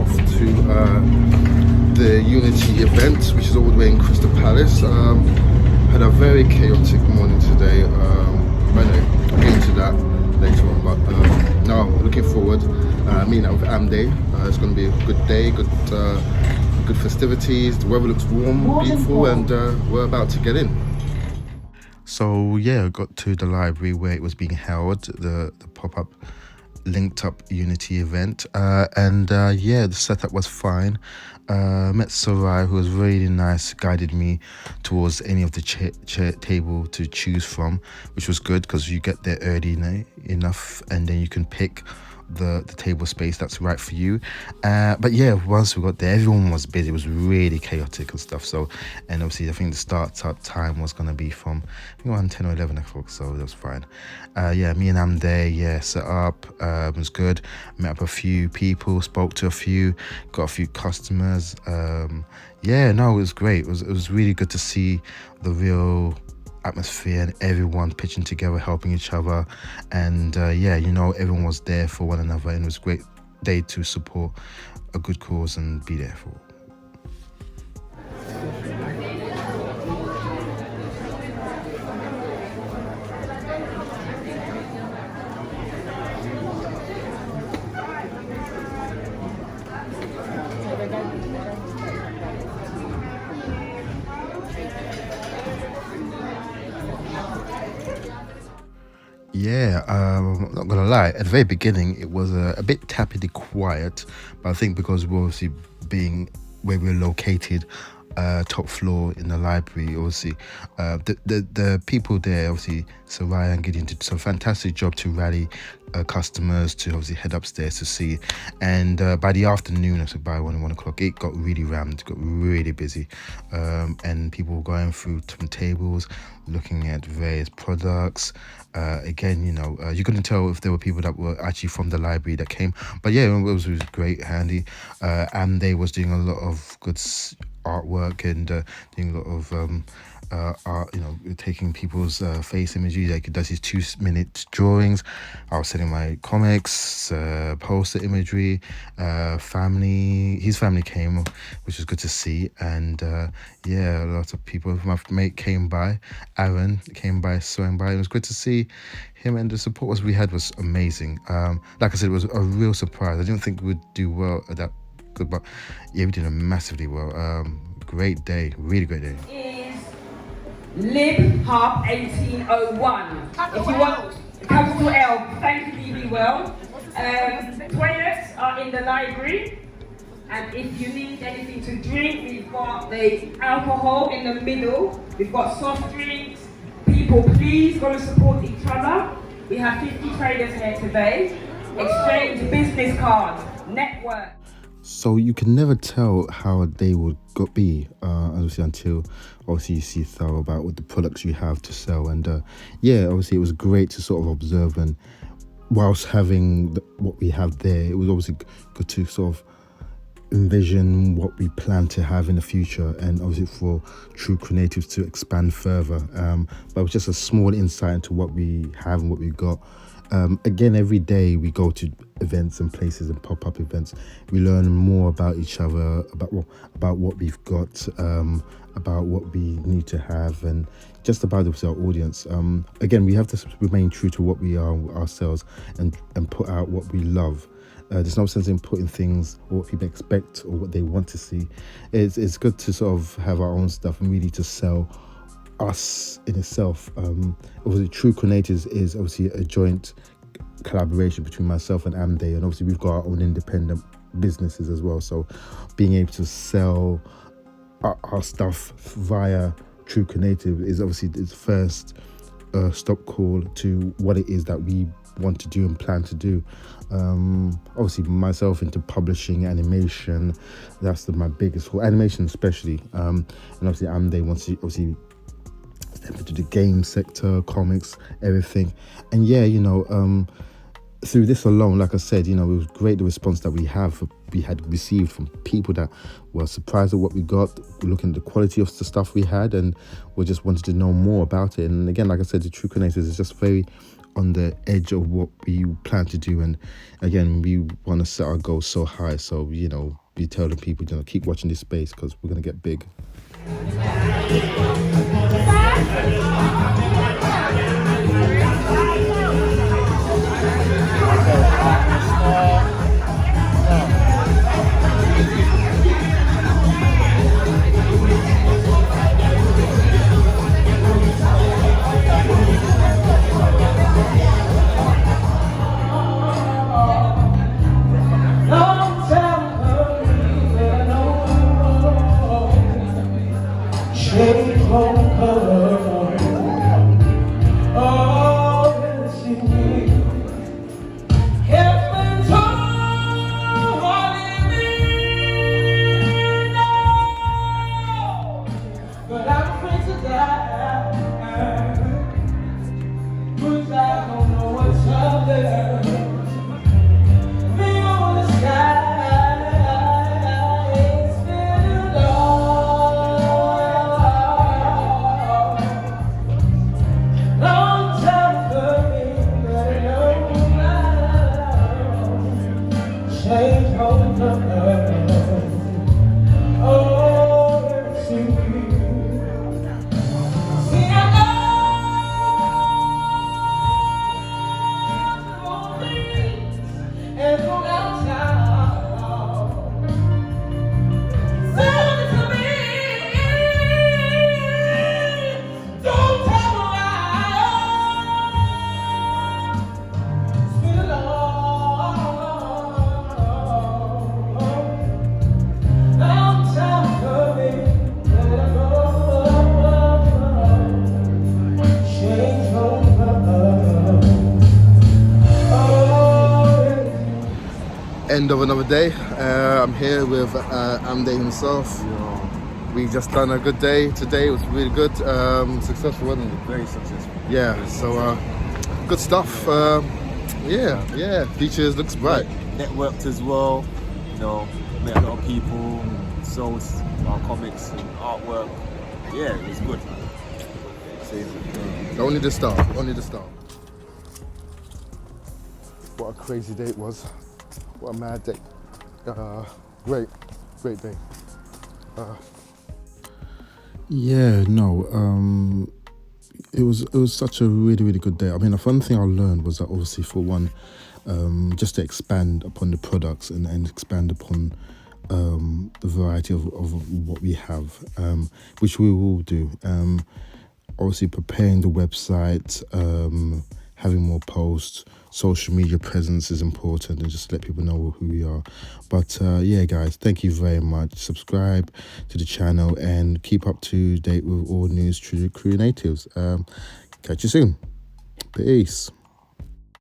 off to the Unity event, which is all the way in Crystal Palace. Had a very chaotic morning today. But anyway, I'll get into that later on. But now, looking forward, meeting up with Amday. It's going to be a good day, good festivities. The weather looks warm, beautiful, and we're about to get in. So yeah, I got to the library where it was being held, the pop-up linked up Unity event, and yeah, the setup was fine. Met Sarai, who was really nice, guided me towards any of the chair table to choose from, which was good because you get there early enough, and then you can pick the table space that's right for you. But yeah, once we got there, everyone was busy. It was really chaotic and stuff. So, and obviously I think the start time was going to be from around 10 or 11 o'clock, so that was fine. Yeah, me and Amday, set up. It was good. Met up a few people, spoke to a few, got a few customers. Yeah, no, it was great. It was really good to see the real atmosphere and everyone pitching together, helping each other, and yeah, everyone was there for one another, and it was a great day to support a good cause and be there for. Yeah, I'm not gonna lie, at the very beginning it was a bit tappity quiet, but I think because we're obviously being where we're located, top floor in the library, obviously the people there, obviously Sarai and Gideon did some fantastic job to rally customers to obviously head upstairs to see, and by the afternoon, so by 1 o'clock, it got really rammed, got really busy, and people were going through some tables looking at various products. Again, you couldn't tell if there were people that were actually from the library that came, but yeah, it was great, handy. And they was doing a lot of good artwork and doing a lot of art, taking people's face images. Like, he does his 2-minute drawings. I was sending my comics, poster imagery. His family came, which was good to see. And yeah, a lot of people. My mate came by, Aaron came by, swung by. It was good to see him, and the support we had was amazing. Like I said, it was a real surprise. I didn't think we'd do well at that good, but yeah, we did massively well. Great day, really great day. Lib Hub 1801. If you want capital L, thank you, BB Well. Toilets are in the library, and if you need anything to drink, we've got the alcohol in the middle. We've got soft drinks. People, please go and support each other. We have 50 traders here today. Exchange business cards, network. So you can never tell how a day would be, obviously, until obviously you see thorough about what the products you have to sell. And yeah, obviously it was great to sort of observe, and whilst having what we have there, it was obviously good to sort of envision what we plan to have in the future, and obviously for TruCreNativez to expand further. But it was just a small insight into what we have and what we got. Again, every day we go to events and places and pop-up events, we learn more about each other, about what we've got, about what we need to have, and just about our audience. Again, we have to remain true to what we are ourselves, and put out what we love. There's no sense in putting things or what people expect or what they want to see. It's good to sort of have our own stuff and really to sell us in itself. Obviously, TruCreNativez is obviously a joint collaboration between myself and Amday, and obviously we've got our own independent businesses as well. So being able to sell our stuff via TruCreNativez is obviously the first stop call to what it is that we want to do and plan to do. Obviously myself into publishing, animation, that's my biggest for animation especially, and obviously Amday wants to obviously step into the game sector, comics, everything. And yeah, through this alone, like I said, it was great, the response that we have we had received from people that were surprised at what we got, looking at the quality of the stuff we had, and we just wanted to know more about it. And again, like I said, the TruCreNativez is just very on the edge of what we plan to do. And again, we want to set our goals so high. So, you know, we tell the people, you know, keep watching this space because we're going to get big. End of another day. I'm here with Amde himself. We've just done a good day today. It was really good, successful, wasn't it? Very successful. Yeah, Very so good stuff. Yeah, features looks bright. Networked as well, you know, met a lot of people, sold our comics and artwork. Yeah, it was good. Only the start, only the start. What a crazy day it was. What a mad day. Great day. It was such a really good day. I mean, the fun thing I learned was that obviously for one, just to expand upon the products and expand upon the variety of what we have, which we will do. Obviously preparing the website, having more posts, social media presence is important, and just let people know who we are. But yeah, guys, thank you very much. Subscribe to the channel and keep up to date with all news TruCreNativez. Catch you soon. Peace.